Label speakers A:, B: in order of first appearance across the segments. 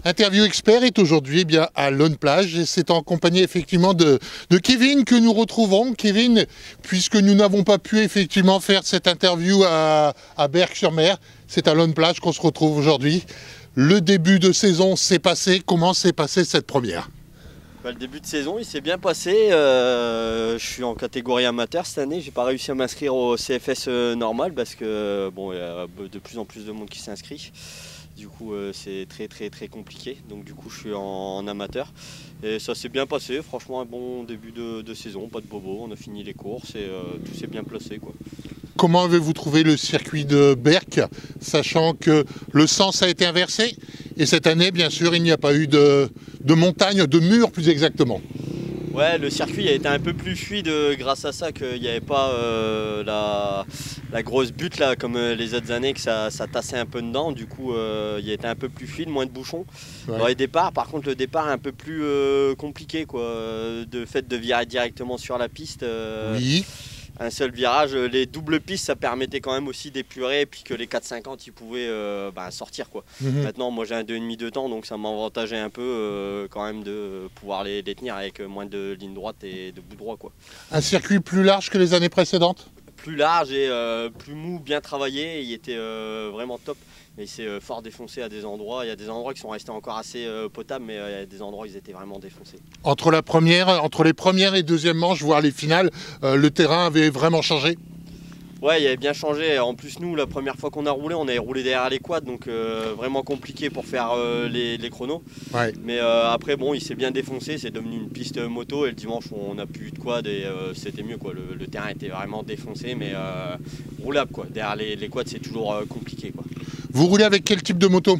A: Interview Expert est aujourd'hui à Lonne Plage et c'est en compagnie effectivement de Kevin que nous retrouvons. Kevin, puisque nous n'avons pas pu effectivement faire cette interview à Berck-sur-Mer, c'est à Lonne Plage qu'on se retrouve aujourd'hui. Le début de saison s'est passé. Comment s'est passée cette première ?
B: Le début de saison, il s'est bien passé. Je suis en catégorie amateur cette année. J'ai pas réussi à m'inscrire au CFS normal parce que bon, il y a de plus en plus de monde qui s'inscrit. Du coup, c'est très compliqué. Donc du coup, je suis en amateur. Et ça s'est bien passé. Franchement, un bon début de saison. Pas de bobo. On a fini les courses et tout s'est bien placé, quoi.
A: Comment avez-vous trouvé le circuit de Berck, sachant que le sens a été inversé? Et cette année, bien sûr, il n'y a pas eu de montagne, de mur plus exactement.
B: Ouais, le circuit a été un peu plus fluide grâce à ça, qu'il n'y avait pas la grosse butte là, comme les autres années, que ça tassait un peu dedans. Du coup, il a été un peu plus fluide, moins de bouchons. Ouais. Dans les départs, par contre, le départ est un peu plus compliqué, quoi. De fait de virer directement sur la piste.
A: Oui.
B: Un seul virage, les doubles pistes, ça permettait quand même aussi d'épurer, et puis que les 4,50 ils pouvaient sortir, quoi. Maintenant, moi j'ai un 2,5 de temps, donc ça m'avantageait un peu quand même de pouvoir les tenir avec moins de ligne droite et de bout droit, quoi.
A: Un circuit plus large que les années précédentes?
B: Plus large et plus mou, bien travaillé, il était vraiment top. Mais il s'est fort défoncé à des endroits. Il y a des endroits qui sont restés encore assez potables, mais il y a des endroits où ils étaient vraiment défoncés.
A: Entre les premières et deuxièmes manches, voire les finales, le terrain avait vraiment changé?
B: Ouais, il avait bien changé. En plus, nous, la première fois qu'on a roulé, on avait roulé derrière les quads, donc vraiment compliqué pour faire les chronos. Ouais. Mais après, bon, il s'est bien défoncé, c'est devenu une piste moto, et le dimanche, on n'a plus eu de quad et c'était mieux, quoi. Le terrain était vraiment défoncé, mais roulable, quoi. Derrière les quads, c'est toujours compliqué, quoi.
A: Vous roulez avec quel type de moto?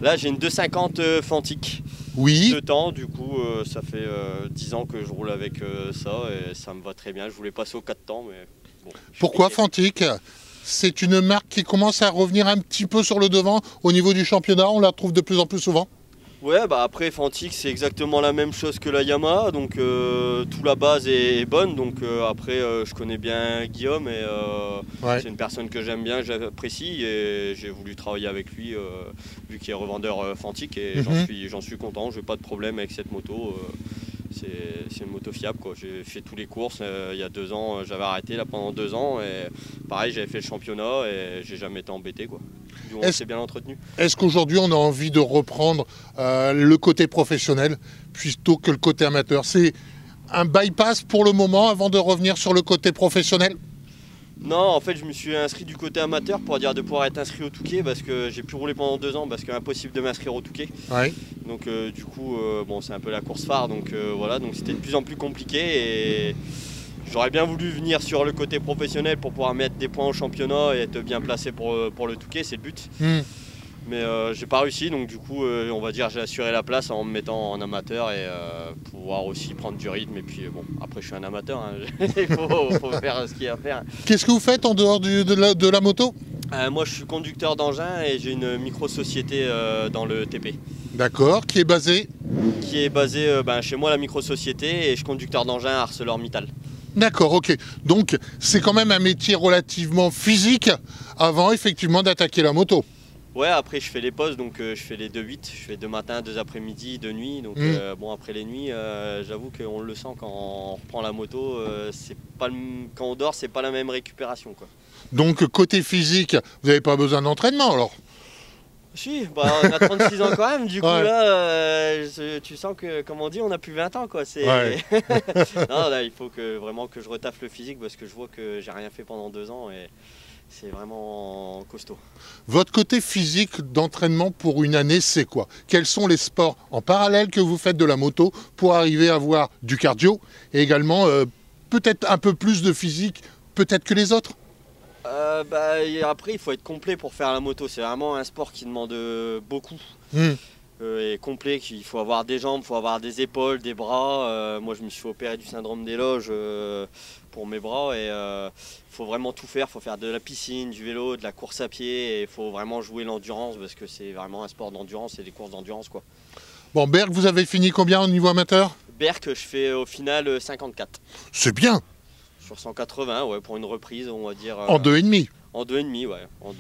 B: Là, j'ai une 250 Fantic.
A: Oui.
B: 2 temps, du coup, ça fait 10 ans que je roule avec ça et ça me va très bien. Je voulais passer aux 4 temps, mais bon.
A: Pourquoi Fantic? C'est une marque qui commence à revenir un petit peu sur le devant au niveau du championnat, on la trouve de plus en plus souvent.
B: Ouais, bah après Fantic c'est exactement la même chose que la Yamaha, donc toute la base est bonne. Donc après je connais bien Guillaume et ouais. C'est une personne que j'aime bien, j'apprécie et j'ai voulu travailler avec lui vu qu'il est revendeur Fantic et j'en suis content, j'ai pas de problème avec cette moto. C'est une moto fiable, quoi. J'ai fait tous les courses il y a 2 ans, j'avais arrêté là pendant 2 ans et pareil j'avais fait le championnat et j'ai jamais été embêté, quoi. On s'est bien entretenu.
A: Est-ce qu'aujourd'hui on a envie de reprendre le côté professionnel plutôt que le côté amateur? C'est un bypass pour le moment avant de revenir sur le côté professionnel?
B: Non, en fait, je me suis inscrit du côté amateur pour dire de pouvoir être inscrit au Touquet parce que j'ai pu rouler pendant 2 ans parce que impossible de m'inscrire au Touquet. Ouais. Donc du coup, bon, c'est un peu la course phare, donc voilà, donc c'était de plus en plus compliqué et j'aurais bien voulu venir sur le côté professionnel pour pouvoir mettre des points au championnat et être bien placé pour le Touquet, c'est le but. Mais j'ai pas réussi, donc du coup on va dire j'ai assuré la place en me mettant en amateur et pouvoir aussi prendre du rythme. Et puis bon, après je suis un amateur, hein. Il faut faire ce qu'il y a à faire.
A: Qu'est-ce que vous faites en dehors de la moto?
B: Moi je suis conducteur d'engin et j'ai une micro-société dans le TP.
A: D'accord, qui est basée?
B: Qui est basée chez moi, la micro-société, et je suis conducteur d'engin à ArcelorMittal.
A: D'accord, ok. Donc c'est quand même un métier relativement physique avant effectivement d'attaquer la moto.
B: Ouais, après je fais les pauses, donc je fais les 2-8, je fais 2 matins, 2 après-midi, 2 nuits. Donc bon, après les nuits, j'avoue qu'on le sent quand on reprend la moto, quand on dort, c'est pas la même récupération, quoi.
A: Donc côté physique, vous n'avez pas besoin d'entraînement alors?
B: Si, bah, on a 36 ans quand même, du coup là, tu sens que, comme on dit, on n'a plus 20 ans, quoi. Ouais. Non, là, il faut vraiment que je retaffe le physique parce que je vois que j'ai rien fait pendant 2 ans et c'est vraiment costaud.
A: Votre côté physique d'entraînement pour une année, c'est quoi? Quels sont les sports en parallèle que vous faites de la moto pour arriver à avoir du cardio et également peut-être un peu plus de physique, peut-être que les autres?
B: Après, il faut être complet pour faire la moto. C'est vraiment un sport qui demande beaucoup. Et complet, il faut avoir des jambes, il faut avoir des épaules, des bras. Moi, je me suis fait opérer du syndrome des loges pour mes bras et il faut vraiment tout faire. Il faut faire de la piscine, du vélo, de la course à pied et il faut vraiment jouer l'endurance parce que c'est vraiment un sport d'endurance et des courses d'endurance, quoi.
A: Bon, Berck, vous avez fini combien au niveau amateur?
B: Berck, je fais au final 54.
A: C'est bien.
B: Sur 180, ouais, pour une reprise, on va dire.
A: En 2,5.
B: En 2,5, ouais, en 2,5.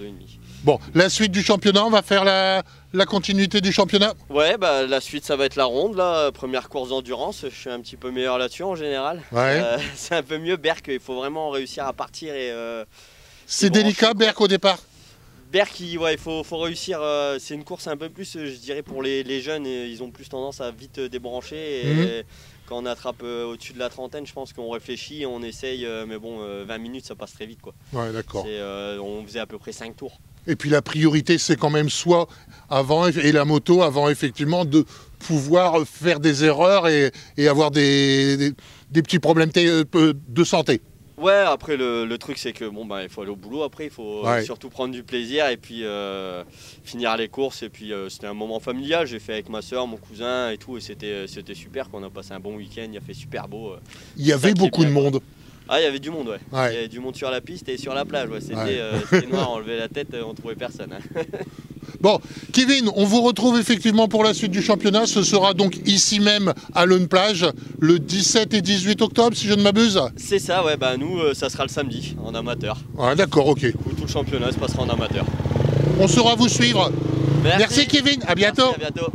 A: Bon, la suite du championnat, on va faire la continuité du championnat?
B: Ouais, bah la suite ça va être la ronde, là, première course d'endurance, je suis un petit peu meilleur là-dessus en général.
A: Ouais.
B: C'est un peu mieux Berck, il faut vraiment réussir à partir et...
A: c'est délicat Berck au départ?
B: Berck, ouais, il faut réussir, c'est une course un peu plus, je dirais pour les jeunes, ils ont plus tendance à vite débrancher. Et quand on attrape au-dessus de la trentaine, je pense qu'on réfléchit, on essaye, mais bon, 20 minutes ça passe très vite, quoi.
A: Ouais, d'accord.
B: On faisait à peu près 5 tours.
A: Et puis la priorité, c'est quand même soit avant, et la moto, avant effectivement de pouvoir faire des erreurs et avoir des petits problèmes de santé.
B: Ouais, après le truc c'est que bon, bah, il faut aller au boulot, après il faut surtout prendre du plaisir et puis finir les courses. Et puis c'était un moment familial, j'ai fait avec ma soeur, mon cousin et tout, et c'était super, qu'on a passé un bon week-end, il a fait super beau.
A: Il y avait beaucoup de monde.
B: Ah, il y avait du monde, ouais. Il y avait du monde sur la piste et sur la plage, ouais. C'était noir, on levait la tête, on trouvait personne. Hein.
A: Bon, Kevin, on vous retrouve effectivement pour la suite du championnat. Ce sera donc ici même à Laune Plage, le 17 et 18 octobre, si je ne m'abuse.
B: C'est ça, ouais, bah nous, ça sera le samedi, en amateur.
A: Ah, d'accord, ok.
B: Du coup, tout le championnat se passera en amateur.
A: On saura vous suivre. Merci Kevin, à bientôt.
B: Merci, à bientôt.